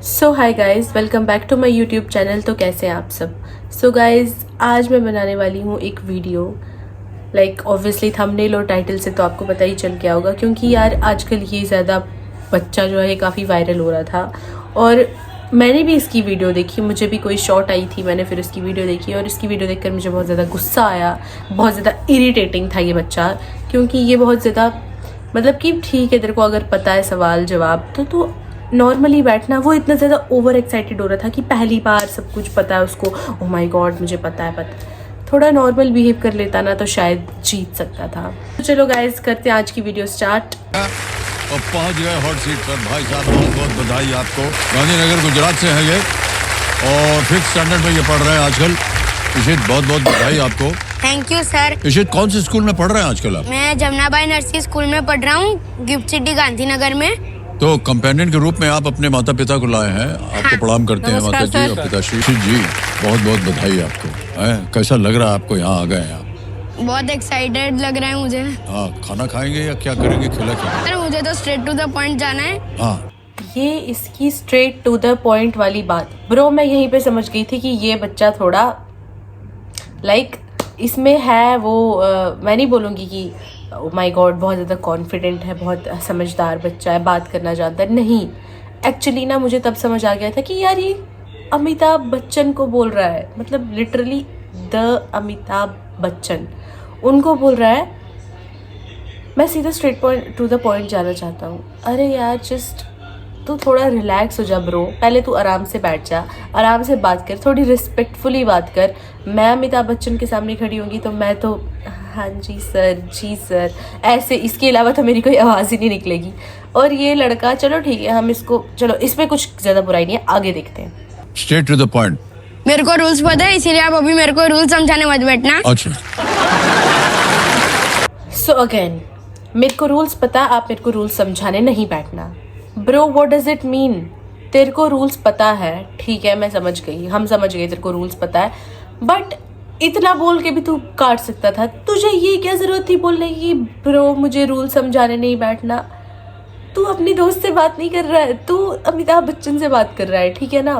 So hi guys, welcome back to my YouTube channel. तो कैसे हैं आप सब? सो गाइज़, आज मैं बनाने वाली हूँ एक वीडियो। ऑब्वियसली थंबनेल और टाइटल से तो आपको पता ही चल गया होगा, क्योंकि यार आजकल ये ज़्यादा बच्चा जो है काफ़ी वायरल हो रहा था और मैंने भी इसकी वीडियो देखी। मुझे भी कोई शॉर्ट आई थी, मैंने फिर उसकी वीडियो देखी और इसकी वीडियो देखकर मुझे बहुत ज़्यादा गुस्सा आया। बहुत ज़्यादा इरिटेटिंग था ये बच्चा, क्योंकि ये बहुत ज़्यादा मतलब कि ठीक है, तेरे को अगर पता है सवाल जवाब तो तू नॉर्मली बैठना। वो इतना ज़्यादा ओवर एक्साइटेड हो रहा था कि पहली बार सब कुछ पता है उसको। ओह माय गॉड, मुझे पता है। थोड़ा नॉर्मल बिहेव कर लेता ना तो शायद जीत सकता था। तो चलो गाइस, करते हैं आज की वीडियो स्टार्ट। और पहुंच गए हॉट सीट पर। भाई साहब, बहुत बहुत बधाई आपको। गांधीनगर गुजरात से हैं ये और 5th स्टैंडर्ड में ये पढ़ रहे हैं आजकल। इशित, बहुत बहुत बधाई आपको। Thank you sir. इशित, कौन से स्कूल में पढ़ रहे हैं आजकल आप? मैं जमुनाबाई नर्सरी स्कूल में पढ़ रहा हूँ, गिफ्ट सिटी गांधीनगर में। तो कंपेनियन के रूप में आप अपने माता पिता को लाए हैं। आपको प्रणाम करते हैं माता जी और पिताश्री जी। बहुत बहुत बधाई आपको। कैसा लग रहा है आपको, यहाँ आ गए हैं आप? बहुत एक्साइटेड लग रहा है मुझे। हाँ, खाना खाएंगे या क्या करेंगे, खिला क्या? सर मुझे तो स्ट्रेट टू द पॉइंट जाना है। हाँ, ये इसकी स्ट्रेट टू द पॉइंट वाली बात ब्रो, मैं यहीं पे समझ गई थी कि ये बच्चा थोड़ा इसमें है वो मैं नहीं बोलूँगी कि ओह माय गॉड बहुत ज़्यादा कॉन्फिडेंट है, बहुत समझदार बच्चा है, बात करना जानता है। नहीं, एक्चुअली ना मुझे तब समझ आ गया था कि यार ये अमिताभ बच्चन को बोल रहा है, मतलब लिटरली द अमिताभ बच्चन उनको बोल रहा है। मैं सीधा straight point two the point जाना चाहता हूँ। अरे यार, जस्ट तू थोड़ा रिलैक्स हो जा ब्रो। पहले तू आराम से बैठ जा, आराम से बात कर, थोड़ी रिस्पेक्टफुली बात कर। मैं अमिताभ बच्चन के सामने खड़ी होंगी तो मैं तो हाँ जी सर, जी सर, ऐसे, इसके अलावा तो मेरी कोई आवाज़ ही नहीं निकलेगी। और ये लड़का, चलो ठीक है, हम इसको, चलो इसमें कुछ ज़्यादा बुराई नहीं है, आगे देखते हैं। Straight to the point. मेरे को रूल्स पता है, इसीलिए आप अभी मेरे को रूल्स समझाने मत बैठना। अच्छा, सो अगेन, मेरे को रूल्स पता, आप मेरे को रूल्स समझाने नहीं बैठना। Bro, what does it mean? तेरे को रूल्स पता है, ठीक है, मैं समझ गई, हम समझ गए तेरे को रूल्स पता है, बट इतना बोल के भी तू काट सकता था। तुझे ये क्या जरूरत थी बोलने की ब्रो मुझे रूल समझाने नहीं बैठना? तू अपनी दोस्त से बात नहीं कर रहा है, तू अमिताभ बच्चन से बात कर रहा है, ठीक है ना?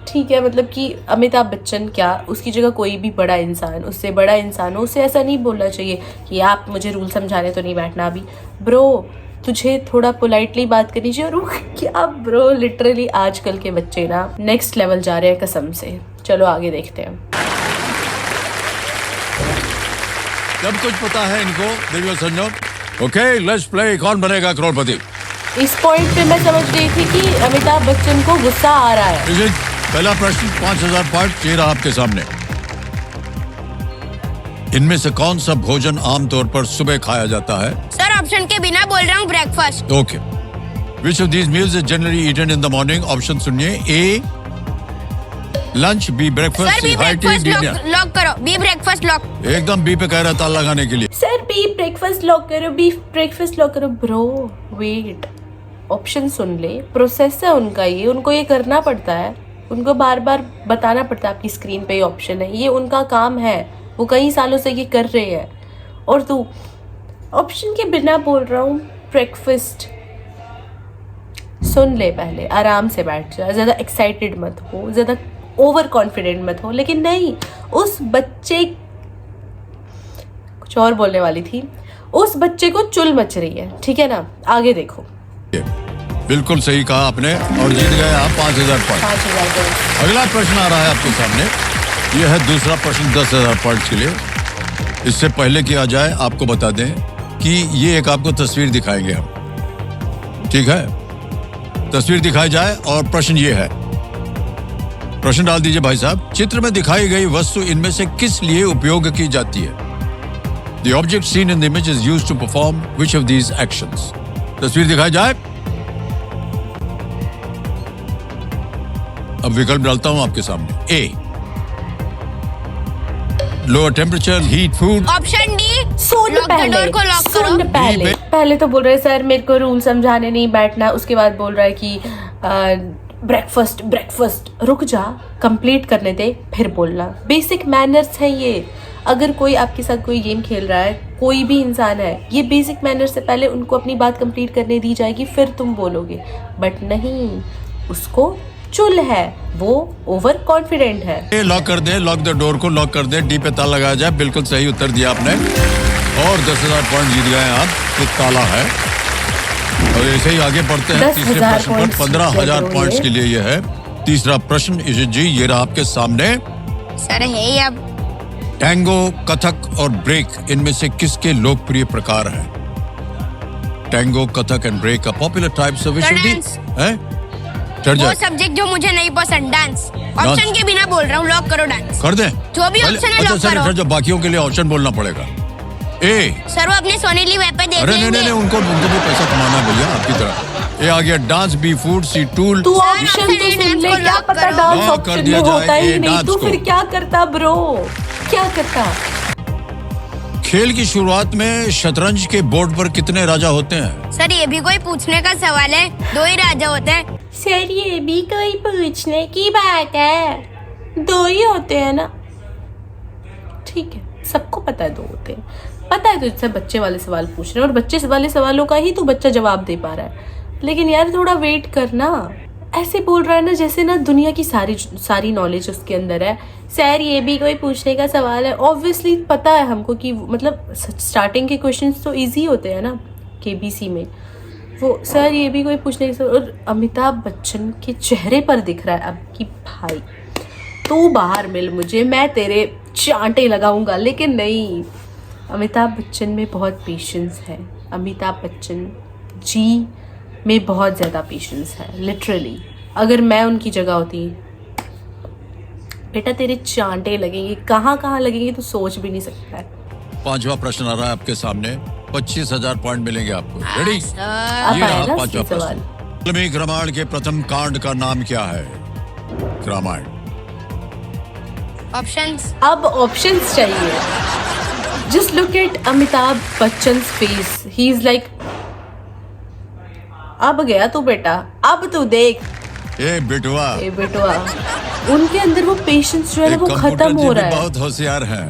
ठीक है, मतलब कि अमिताभ बच्चन क्या, उसकी जगह कोई भी बड़ा इंसान, उससे बड़ा इंसान हो, उसे ऐसा नहीं बोलना चाहिए कि आप मुझे रूल समझाने तो नहीं बैठना अभी। ब्रो, तुझे थोड़ा पोलाइटली बात करनी चाहिए। और क्या ब्रो, लिटरली आजकल के बच्चे ना नेक्स्ट लेवल जा रहे हैं कसम से। चलो आगे देखते हैं। सब कुछ पता है इनको, देखो संजो। ओके, लेट्स प्ले कौन बनेगा करोड़पति। इस पॉइंट पे मैं समझ गई थी कि अमिताभ बच्चन को गुस्सा आ रहा है। इशित, पहला प्रश्न 5000 पॉइंट ये रहा आपके सामने। इनमें से कौन सा भोजन आमतौर पर सुबह खाया जाता है? सर ऑप्शन के बिना बोल रहा हूँ, breakfast. Okay, which of these meals is generally eaten in the morning? Option सुनिए। A lunch, B breakfast, sir B high tea, breakfast dinner. Lock करो, बी ब्रेकफास्ट लॉक। एकदम बी पे कह रहा ताला लगाने के लिए। सर बी ब्रेकफास्ट लॉक करो, बी ब्रेकफास्ट लॉक करो। ब्रो वेट, ऑप्शन सुन ले, प्रोसेस है उनका, ये उनको ये करना पड़ता है, उनको बार बार बताना पड़ता है आपकी स्क्रीन पे ये ऑप्शन है, ये उनका काम है, वो कई सालों से ये कर रहे हैं। और तू ऑप्शन के बिना बोल रहा हूँ ब्रेकफास्ट। सुन ले, पहले आराम से बैठ जा, ज़्यादा एक्साइटेड मत हो, ज़्यादा ओवर कॉन्फिडेंट मत हो। लेकिन नहीं, उस बच्चे, कुछ और बोलने वाली थी, उस बच्चे को चुल मच रही है, ठीक है ना? आगे देखो। बिल्कुल सही कहा आपने और जीत गए आप 5000 पॉइंट। 5000। अगला प्रश्न आ रहा है आपके सामने। यह है दूसरा प्रश्न 10000 पॉइंट के लिए। इससे पहले कि आ जाए, आपको बता दें कि ये एक आपको तस्वीर दिखाएंगे हम, ठीक है? तस्वीर दिखाई जाए और प्रश्न ये है। प्रश्न डाल दीजिए भाई साहब। चित्र में दिखाई गई वस्तु इनमें से किस लिए उपयोग की जाती है? The object seen in the image is used to perform which of these actions? तस्वीर दिखाई जाए। अब विकल्प डालता हूं आपके सामने। A lower temperature, heat food. Option D, सुन पहले, डोर को लॉक करो। सुन पहले तो बोल रहे सर मेरे को रूल समझाने नहीं बैठना, उसके बाद बोल रहा है कि ब्रेकफास्ट ब्रेकफास्ट। रुक जा, कंप्लीट करने दे फिर बोलना। बेसिक मैनर्स है ये। अगर कोई आपके साथ कोई गेम खेल रहा है, कोई भी इंसान है, ये बेसिक मैनर्स से पहले उनको अपनी बात कंप्लीट करने दी जाएगी, फिर तुम बोलोगे। बट नहीं, उसको चुल है, वो ओवर कॉन्फिडेंट है। लॉक कर दे, लॉक द डोर को लॉक कर दे, डी पे ताला लगाया जाए। बिल्कुल सही उत्तर दिया आपने और 10,000 पॉइंट जीत गए आप। ये ताला है और ऐसे ही आगे बढ़ते हैं तीसरे प्रश्न पर। 15,000 पॉइंट्स के लिए ये है तीसरा प्रश्न। इशित जी ये रहा आपके सामने। सर है ही अब। टैंगो, कथक और ब्रेक इनमें से किसके लोकप्रिय प्रकार हैं? Tango, Kathak and break are popular types of dance. चढ़ वो जाए, सब्जेक्ट जो मुझे नहीं पसंद, डांस। ऑप्शन के बिना बोल रहा हूँ, लॉक करो डांस। कर दें जो भी पहले- ऑप्शन है अच्छा लॉक सर, करो। फिर जो बाकियों के लिए ऑप्शन बोलना पड़ेगा। ए, सर वो अपने सोनीली वेब पे देख अरे लेंगे। नहीं, उनको भी पैसा कमाना है भैया आपकी तरह। ए आ गया डांस, बी फूड, सी टूल। तू ऑप्शन तो सुन ले, क्या पता डांस लॉक कर ऑप्शन दिया में होता जाए, ही ए, नहीं। डांस तू को। फिर क्या करता ब्रो, क्या करता? खेल की शुरुआत में शतरंज के बोर्ड पर कितने राजा होते हैं? सर ये भी कोई पूछने का सवाल है? 2 ही राजा होते हैं। सर ये भी कोई पूछने की बात है, 2 ही होते हैं ना। ठीक है, सबको पता है 2 होते हैं, पता है। तो इससे बच्चे वाले सवाल पूछ रहे हैं और बच्चे वाले सवालों का ही तो बच्चा जवाब दे पा रहा है। लेकिन यार थोड़ा वेट करना। ऐसे बोल रहा है ना जैसे ना दुनिया की सारी नॉलेज उसके अंदर है। सर ये भी कोई पूछने का सवाल है। ऑब्वियसली पता है हमको कि मतलब स्टार्टिंग के क्वेश्चंस तो इजी होते हैं ना केबीसी में। वो सर ये भी कोई पूछने का सवाल। और अमिताभ बच्चन के चेहरे पर दिख रहा है अब कि भाई तू बाहर मिल मुझे, मैं तेरे चांटे लगाऊंगा। लेकिन नहीं, अमिताभ बच्चन में बहुत पेशेंस है। अमिताभ बच्चन जी में बहुत ज़्यादा पेशेंस है लिटरली। अगर मैं उनकी जगह होती, बेटा तेरे चांटे लगेंगे, कहाँ लगेंगे तो सोच भी नहीं सकता है। 5वां प्रश्न आ रहा है आपके सामने। 25,000 पॉइंट मिलेंगे आपको। रेडी? अब ये आया रहा ना 5वां असली सवाल। प्रश्न। वाल्मीकि रामायण के प्रथम कांड का नाम क्या है? रामायण। ऑप्शंस। अब ऑप्शंस चाहिए। Just look at Amitabh Bachchan face, he is like अब गया तू बेटा, अब तू देख। ए बेटुआ, ए बेटवा, उनके अंदर वो पेशेंस जो है ना वो कंप्यूटर खत्म जी हो भी रहा है। बहुत होशियार हैं।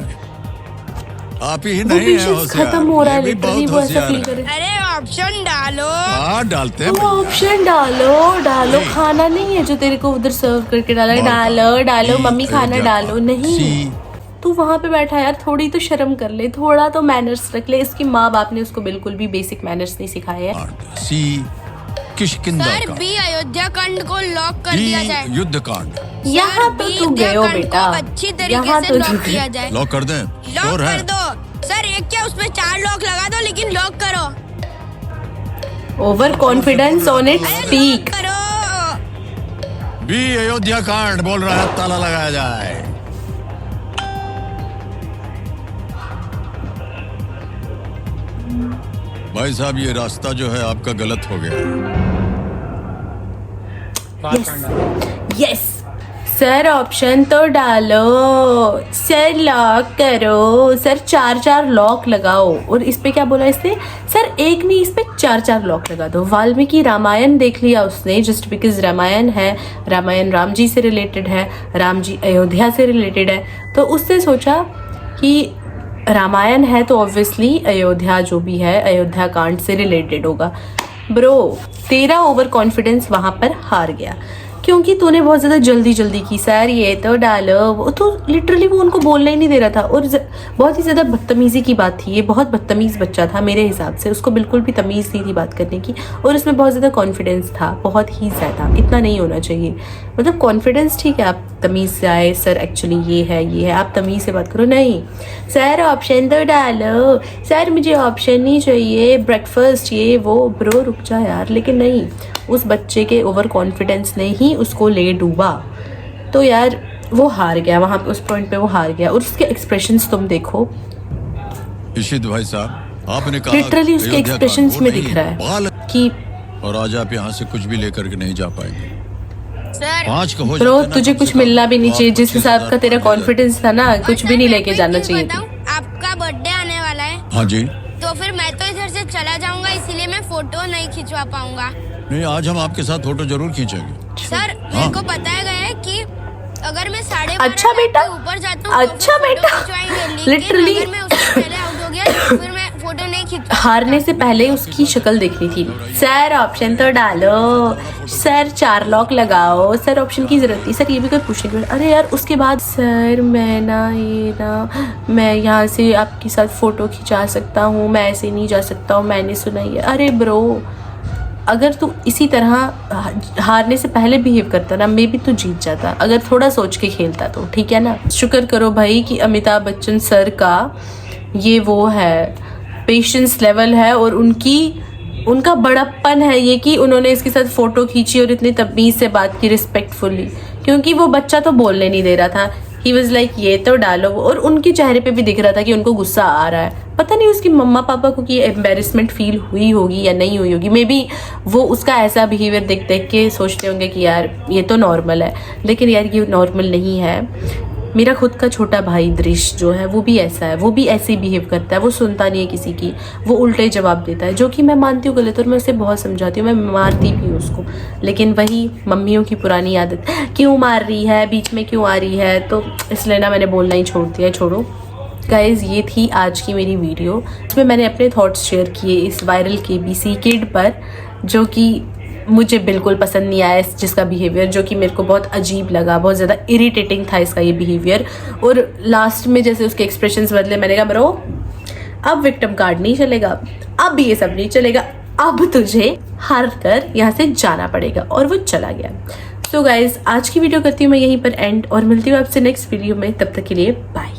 आप ही वो नहीं है पेशेंस होशियार, खत्म हो रहा है ये भी लिटरली। बहुत वो ऐसा होशियार फील है। करे। अरे ऑप्शन डालो। हाँ डालते हैं वो भैया। ऑप्शन डालो। नहीं। खाना नहीं है जो तेरे को उधर सर्व करके डाला है। बहुत डालो ई, मम्मी खाना अयोध्या डालो। का। नहीं, सी। तू वहां पे बैठा यार, थोड़ी तो शर्म कर ले, थोड़ा तो मैनर्स रख ले। इसकी माँ बाप ने उसको बिल्कुल भी बेसिक मैनर्स नहीं सिखाए हैं। सी किष्किंधा सर का। बी अयोध्या कांड को लॉक कर दिया जाए। डी युद्ध कांड। यहाँ तो बी तू अयोध्या गयो कांड बेटा, को अच्छी तरीके यहाँ से तो लॉक तू किया जाए। लॉक कर दें? लॉक श्योर कर है? दो सर। एक क्या उसमें 4 लॉक लगा दो, लेकिन लॉक करो। Over confidence on it speak. करो। बी अयोध्या कांड बोल रहा है, ताला लगाया जाए। भाई साहब ये रास्ता जो है आपका गलत हो गया। यस सर, ऑप्शन तो डालो सर, लॉक करो सर। 4 लॉक लगाओ। और इस पे क्या बोला इसने? सर एक नहीं, इस पे 4 लॉक लगा दो। वाल्मीकि रामायण देख लिया उसने, जस्ट बिकॉज रामायण है, रामायण राम जी से रिलेटेड है, राम जी अयोध्या से रिलेटेड है, तो उसने सोचा कि रामायण है तो ऑब्वियसली अयोध्या जो भी है अयोध्या कांड से रिलेटेड होगा। ब्रो तेरा ओवर कॉन्फिडेंस वहां पर हार गया, क्योंकि तूने बहुत ज़्यादा जल्दी की। सर ये तो डालो, वो तो लिटरली वो उनको बोलने ही नहीं दे रहा था। और बहुत ही ज़्यादा बदतमीज़ी की बात थी। ये बहुत बदतमीज़ बच्चा था मेरे हिसाब से, उसको बिल्कुल भी तमीज़ नहीं थी बात करने की। और उसमें बहुत ज़्यादा कॉन्फिडेंस था, बहुत ही ज़्यादा। इतना नहीं होना चाहिए। मतलब कॉन्फिडेंस ठीक है, आप तमीज़ से आए, सर एक्चुअली ये है, आप तमीज़ से बात करो। नहीं सर ऑप्शन तो डालो, सर मुझे ऑप्शन नहीं चाहिए, ब्रेकफास्ट ये वो। ब्रो रुक जा यार। लेकिन नहीं, उस बच्चे के ओवर कॉन्फिडेंस ने ही उसको ले डूबा। तो यार वो हार गया वहां पे, उस पॉइंट पे वो हार गया। और उसके एक्सप्रेशंस तुम देखो, इशित भाई साहब आपने कहा लिटरली उसके अयोध्या एक्सप्रेशंस कांड में वो दिख नहीं, रहा है बाल। कि और आज आप यहाँ से कुछ भी लेकर के नहीं जा पाएंगे। सर 5 का हो ब्रो जाते ना, तुझे कम कुछ से कम, मिलना भी नहीं तो चाहिए। आप जिस हिसाब का तेरा 25,000 कॉन्फिडेंस था ना, कुछ और भी सर, नहीं मैं लेके कोई जाना चीज़ चाहिए। बताऊं? आपका बर्थडे आने वाला है, हाँ जी। तो फिर मैं तो इधर से चला जाऊंगा, इसीलिए मैं फोटो नहीं खिंचवा पाऊंगा। नहीं आज हम आपके साथ फोटो जरूर खींचेंगे। सर मेरे को बताया गया है कि अगर मैं 12:30 अच्छा बेटा, ऊपर जाता हूँ अच्छा तो फिर बेटा, फोटो खिंचवाएंगे। लेकिन लिटरली अगर मैं उससे पहले आउट हो गया तो फिर मैं फोटो फोटो नहीं खिंचवा। हारने से पहले उसकी शक्ल देखनी थी। सर ऑप्शन तो डालो, सर 4 लॉक लगाओ, सर ऑप्शन की जरूरत थी, सर ये भी कोई पूछने की। अरे यार उसके बाद सर मैं यहाँ से आपके साथ फ़ोटो खिंचा सकता हूँ, मैं ऐसे नहीं जा सकता हूँ, मैंने सुना ही है। अरे ब्रो, अगर तू इसी तरह हारने से पहले बिहेव करता ना, मे भी तू जीत जाता, अगर थोड़ा सोच के खेलता तो, ठीक है ना। शुक्र करो भाई कि अमिताभ बच्चन सर का ये वो है, पेशेंस लेवल है, और उनका बड़प्पन है ये कि उन्होंने इसके साथ फ़ोटो खींची और इतनी तमीज़ से बात की, रिस्पेक्टफुली, क्योंकि वो बच्चा तो बोलने नहीं दे रहा था। ही वॉज लाइक ये तो डालो, और उनके चेहरे पे भी दिख रहा था कि उनको गुस्सा आ रहा है। पता नहीं उसकी मम्मा पापा को कि एम्बेरसमेंट फील हुई होगी या नहीं हुई होगी, मे बी वो उसका ऐसा बिहेवियर देख देख के सोचते होंगे कि यार ये तो नॉर्मल है, लेकिन यार ये नॉर्मल नहीं है। मेरा खुद का छोटा भाई दृश्य जो है वो भी ऐसा है, वो भी ऐसे ही बिहेव करता है, वो सुनता नहीं है किसी की, वो उल्टे जवाब देता है, जो कि मैं मानती हूँ गलत, और मैं उसे बहुत समझाती हूँ, मैं मारती भी हूँ उसको, लेकिन वही मम्मियों की पुरानी आदत, क्यों मार रही है, बीच में क्यों आ रही है, तो इसलिए ना मैंने बोलना ही छोड़ दिया। छोड़ो गाइज, ये थी आज की मेरी वीडियो, इसमें मैंने अपने थॉट्स शेयर किए इस वायरल KBC किड पर, जो कि मुझे बिल्कुल पसंद नहीं आया, जिसका बिहेवियर जो कि मेरे को बहुत अजीब लगा, बहुत ज़्यादा इरिटेटिंग था इसका ये बिहेवियर। और लास्ट में जैसे उसके एक्सप्रेशंस बदले, मैंने कहा ब्रो अब विक्टिम कार्ड नहीं चलेगा, अब ये सब नहीं चलेगा, अब तुझे हार कर यहाँ से जाना पड़ेगा, और वो चला गया। सो गाइज, आज की वीडियो करती हूँ मैं यहीं पर एंड, और मिलती हूँ आपसे नेक्स्ट वीडियो में, तब तक के लिए बाय।